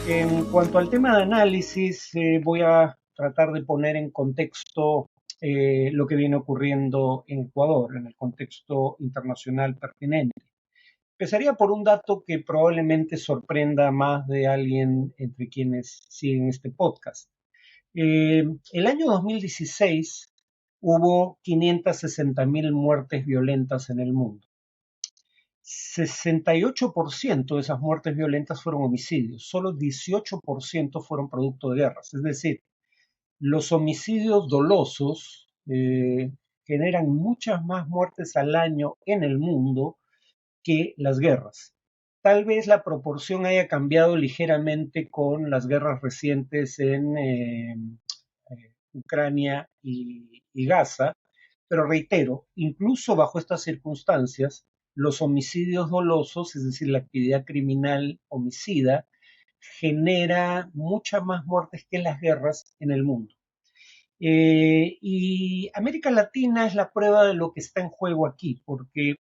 En cuanto al tema de análisis, voy a tratar de poner en contexto lo que viene ocurriendo en Ecuador, en el contexto internacional pertinente. Empezaría por un dato que probablemente sorprenda a más de alguien entre quienes siguen este podcast. El año 2016 hubo 560.000 muertes violentas en el mundo. 68% de esas muertes violentas fueron homicidios, solo 18% fueron producto de guerras. Es decir, los homicidios dolosos generan muchas más muertes al año en el mundo que las guerras. Tal vez la proporción haya cambiado ligeramente con las guerras recientes en Ucrania y Gaza, pero reitero, incluso bajo estas circunstancias, los homicidios dolosos, es decir, la actividad criminal homicida, genera muchas más muertes que las guerras en el mundo. Y América Latina es la prueba de lo que está en juego aquí, porque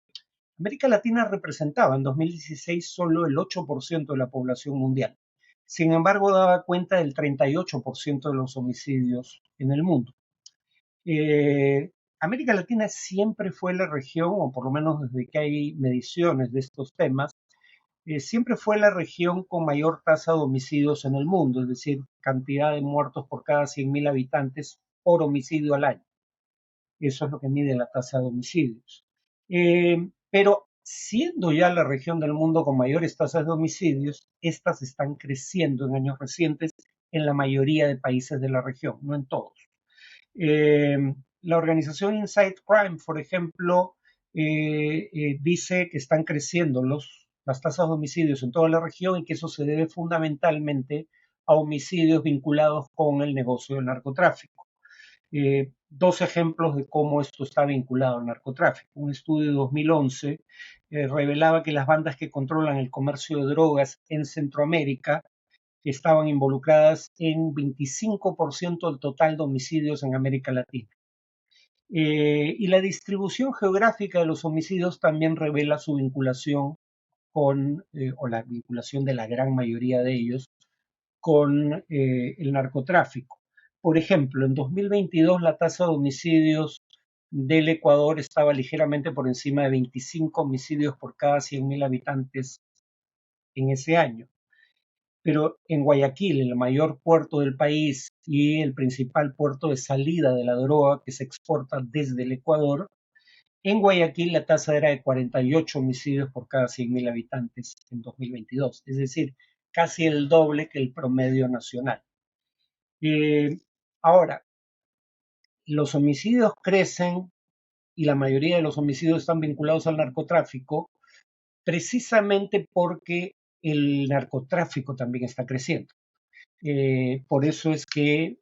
América Latina representaba en 2016 solo el 8% de la población mundial. Sin embargo, daba cuenta del 38% de los homicidios en el mundo. América Latina siempre fue la región, o por lo menos desde que hay mediciones de estos temas, siempre fue la región con mayor tasa de homicidios en el mundo, es decir, cantidad de muertos por cada 100.000 habitantes por homicidio al año. Eso es lo que mide la tasa de homicidios. Pero siendo ya la región del mundo con mayores tasas de homicidios, estas están creciendo en años recientes en la mayoría de países de la región, no en todos. La organización Inside Crime, por ejemplo, dice que están creciendo las tasas de homicidios en toda la región y que eso se debe fundamentalmente a homicidios vinculados con el negocio del narcotráfico. Dos ejemplos de cómo esto está vinculado al narcotráfico. Un estudio de 2011 revelaba que las bandas que controlan el comercio de drogas en Centroamérica estaban involucradas en 25% del total de homicidios en América Latina. Y la distribución geográfica de los homicidios también revela su vinculación o la vinculación de la gran mayoría de ellos, con el narcotráfico. Por ejemplo, en 2022 la tasa de homicidios del Ecuador estaba ligeramente por encima de 25 homicidios por cada 100.000 habitantes en ese año. Pero en Guayaquil, el mayor puerto del país y el principal puerto de salida de la droga que se exporta desde el Ecuador, en Guayaquil la tasa era de 48 homicidios por cada 100.000 habitantes en 2022, es decir, casi el doble que el promedio nacional. Ahora, los homicidios crecen y la mayoría de los homicidios están vinculados al narcotráfico precisamente porque el narcotráfico también está creciendo. Por eso es que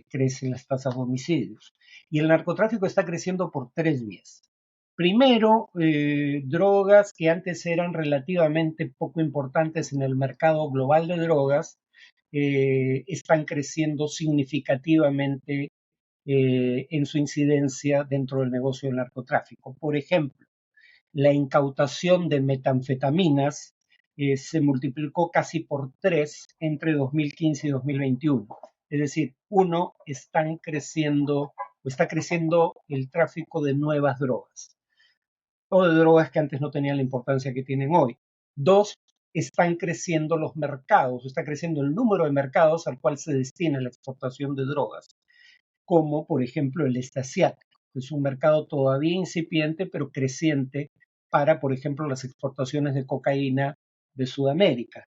crecen las tasas de homicidios. Y el narcotráfico está creciendo por tres vías. Primero, drogas que antes eran relativamente poco importantes en el mercado global de drogas, están creciendo significativamente en su incidencia dentro del negocio del narcotráfico. Por ejemplo, la incautación de metanfetaminas se multiplicó casi por 3 entre 2015 y 2021. Es decir, uno, está creciendo el tráfico de nuevas drogas o de drogas que antes no tenían la importancia que tienen hoy. Dos, están creciendo los mercados, está creciendo el número de mercados al cual se destina la exportación de drogas, como por ejemplo el este asiático, que es un mercado todavía incipiente pero creciente para, por ejemplo, las exportaciones de cocaína de Sudamérica.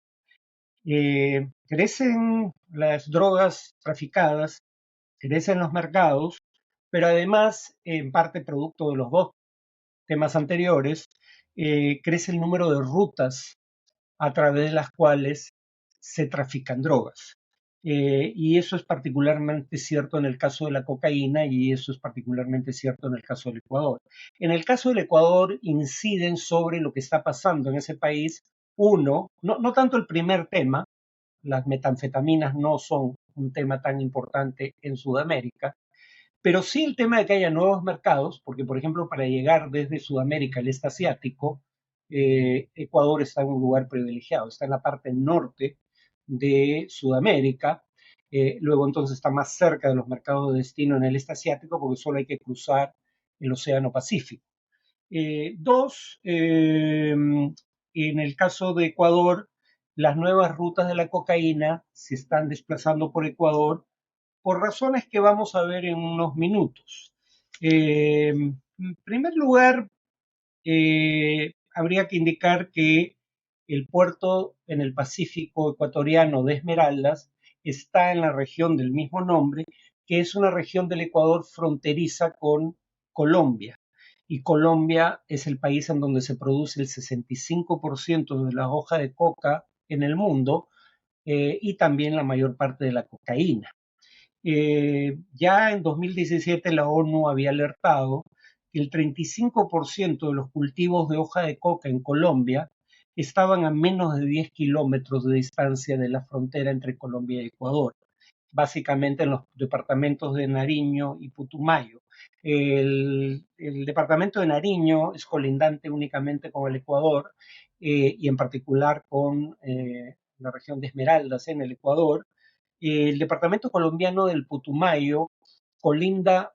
Crecen las drogas traficadas, crecen los mercados, pero además, en parte producto de los dos temas anteriores, crece el número de rutas a través de las cuales se trafican drogas. Y eso es particularmente cierto en el caso de la cocaína y eso es particularmente cierto en el caso del Ecuador. En el caso del Ecuador inciden sobre lo que está pasando en ese país, no tanto el primer tema, las metanfetaminas no son un tema tan importante en Sudamérica, pero sí el tema de que haya nuevos mercados, porque por ejemplo para llegar desde Sudamérica al este asiático, Ecuador está en un lugar privilegiado, está en la parte norte de Sudamérica. Luego entonces está más cerca de los mercados de destino en el este asiático porque solo hay que cruzar el Océano Pacífico. Dos, en el caso de Ecuador, las nuevas rutas de la cocaína se están desplazando por Ecuador por razones que vamos a ver en unos minutos. En primer lugar, habría que indicar que el puerto en el Pacífico ecuatoriano de Esmeraldas está en la región del mismo nombre, que es una región del Ecuador fronteriza con Colombia. Y Colombia es el país en donde se produce el 65% de la hoja de coca en el mundo, y también la mayor parte de la cocaína. Ya en 2017 la ONU había alertado que el 35% de los cultivos de hoja de coca en Colombia estaban a menos de 10 kilómetros de distancia de la frontera entre Colombia y Ecuador, básicamente en los departamentos de Nariño y Putumayo. El departamento de Nariño es colindante únicamente con el Ecuador, y en particular con la región de Esmeraldas en el Ecuador. El departamento colombiano del Putumayo colinda,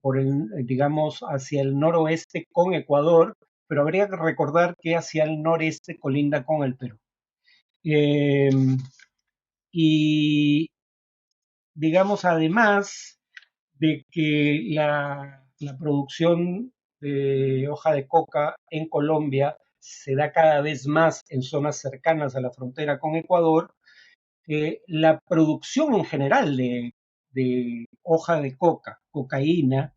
por digamos, hacia el noroeste con Ecuador, pero habría que recordar que hacia el noreste colinda con el Perú. Eh, y digamos, además de que la producción de hoja de coca en Colombia se da cada vez más en zonas cercanas a la frontera con Ecuador, la producción en general de hoja de coca, cocaína,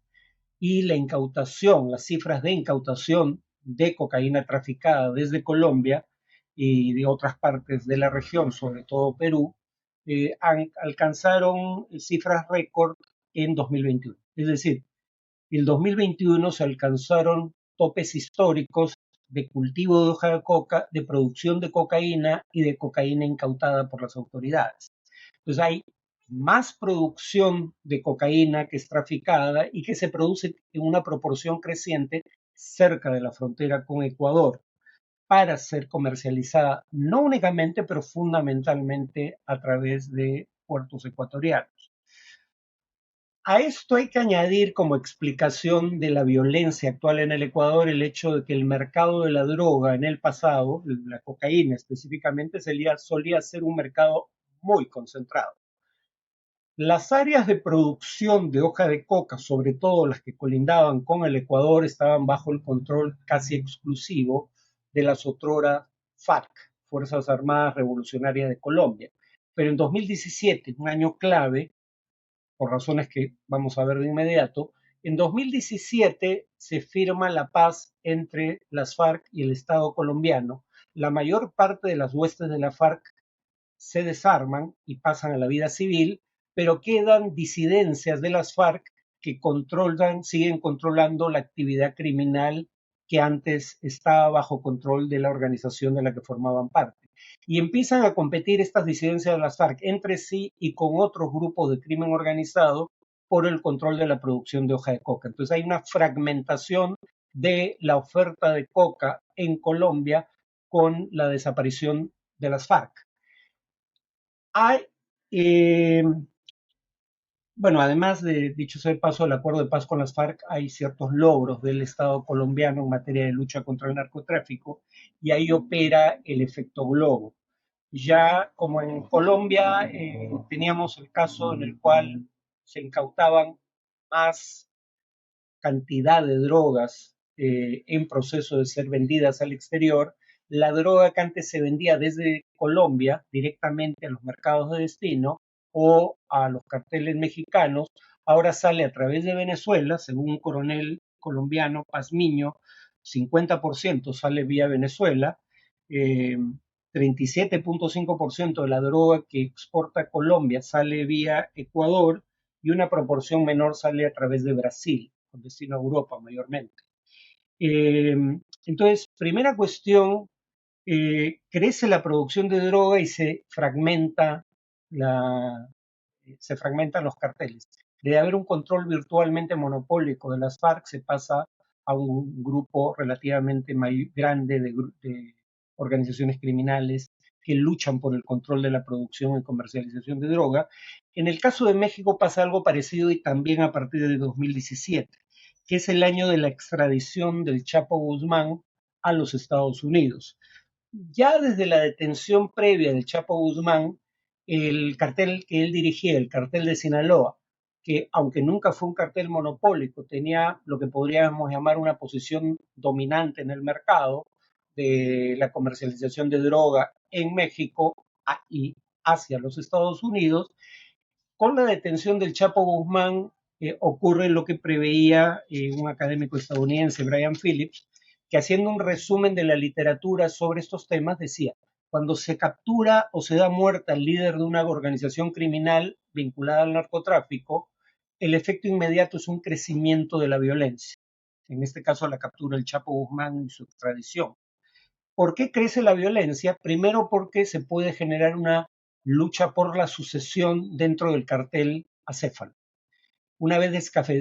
y la incautación, las cifras de incautación de cocaína traficada desde Colombia y de otras partes de la región, sobre todo Perú, alcanzaron cifras récord en 2021. Es decir, en 2021 se alcanzaron topes históricos de cultivo de hoja de coca, de producción de cocaína y de cocaína incautada por las autoridades. Entonces hay más producción de cocaína que es traficada y que se produce en una proporción creciente cerca de la frontera con Ecuador para ser comercializada no únicamente, pero fundamentalmente a través de puertos ecuatorianos. A esto hay que añadir como explicación de la violencia actual en el Ecuador el hecho de que el mercado de la droga en el pasado, la cocaína específicamente, solía ser un mercado muy concentrado. Las áreas de producción de hoja de coca, sobre todo las que colindaban con el Ecuador, estaban bajo el control casi exclusivo de las otrora FARC, Fuerzas Armadas Revolucionarias de Colombia. Pero en 2017, un año clave, por razones que vamos a ver de inmediato, en 2017 se firma la paz entre las FARC y el Estado colombiano. La mayor parte de las huestes de la FARC se desarman y pasan a la vida civil, pero quedan disidencias de las FARC que siguen controlando la actividad criminal que antes estaba bajo control de la organización de la que formaban parte. Y empiezan a competir estas disidencias de las FARC entre sí y con otros grupos de crimen organizado por el control de la producción de hoja de coca. Entonces hay una fragmentación de la oferta de coca en Colombia con la desaparición de las FARC. Hay, eh, bueno, además de, dicho sea de paso, el acuerdo de paz con las FARC, hay ciertos logros del Estado colombiano en materia de lucha contra el narcotráfico y ahí opera el efecto globo. Ya como en Colombia teníamos el caso en el cual se incautaban más cantidad de drogas en proceso de ser vendidas al exterior, la droga que antes se vendía desde Colombia directamente a los mercados de destino o a los carteles mexicanos, ahora sale a través de Venezuela, según un coronel colombiano, Pazmiño, 50% sale vía Venezuela, 37.5% de la droga que exporta Colombia sale vía Ecuador y una proporción menor sale a través de Brasil, con destino a Europa mayormente. Eh, entonces, primera cuestión, crece la producción de droga y se fragmentan los carteles. De haber un control virtualmente monopólico de las FARC, se pasa a un grupo relativamente grande de organizaciones criminales que luchan por el control de la producción y comercialización de droga. En el caso de México pasa algo parecido y también a partir de 2017, que es el año de la extradición del Chapo Guzmán a los Estados Unidos. Ya desde la detención previa del Chapo Guzmán, el cartel que él dirigía, el cartel de Sinaloa, que aunque nunca fue un cartel monopólico, tenía lo que podríamos llamar una posición dominante en el mercado de la comercialización de droga en México y hacia los Estados Unidos. Con la detención del Chapo Guzmán ocurre lo que preveía un académico estadounidense, Brian Phillips, que haciendo un resumen de la literatura sobre estos temas decía: cuando se captura o se da muerte al líder de una organización criminal vinculada al narcotráfico, el efecto inmediato es un crecimiento de la violencia. En este caso, la captura del Chapo Guzmán y su extradición. ¿Por qué crece la violencia? Primero porque se puede generar una lucha por la sucesión dentro del cartel acéfalo. Una vez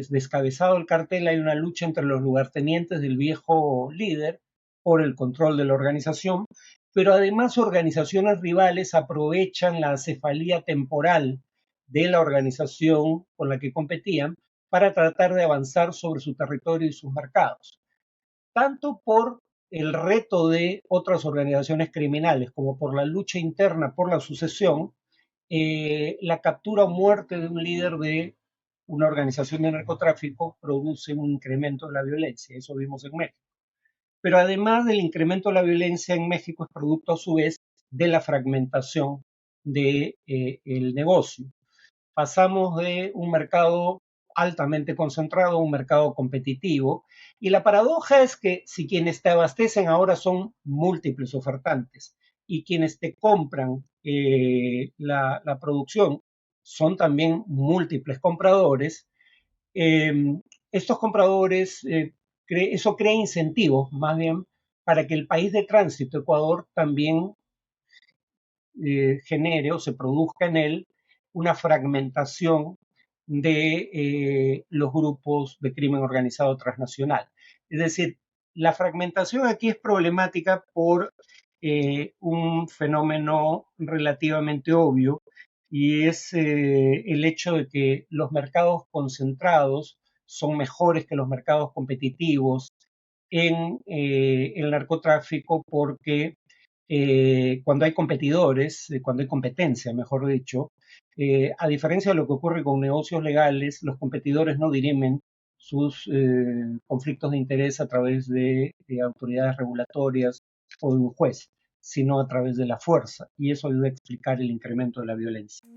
descabezado el cartel, hay una lucha entre los lugartenientes del viejo líder por el control de la organización, pero además organizaciones rivales aprovechan la acefalía temporal de la organización con la que competían para tratar de avanzar sobre su territorio y sus mercados, tanto por el reto de otras organizaciones criminales como por la lucha interna por la sucesión. La captura o muerte de un líder de una organización de narcotráfico produce un incremento de la violencia, eso vimos en México. Pero además del incremento de la violencia en México es producto a su vez de la fragmentación del negocio. Pasamos de un mercado altamente concentrado a un mercado competitivo, y la paradoja es que si quienes te abastecen ahora son múltiples ofertantes y quienes te compran la producción son también múltiples compradores, eh, estos compradores, eso crea incentivos más bien para que el país de tránsito, Ecuador, también genere o se produzca en él una fragmentación de los grupos de crimen organizado transnacional. Es decir, la fragmentación aquí es problemática por un fenómeno relativamente obvio, y es el hecho de que los mercados concentrados son mejores que los mercados competitivos en el narcotráfico, porque cuando hay competidores, cuando hay competencia, mejor dicho, a diferencia de lo que ocurre con negocios legales, los competidores no dirimen sus conflictos de interés a través de autoridades regulatorias o de un juez, sino a través de la fuerza, y eso ayuda a explicar el incremento de la violencia.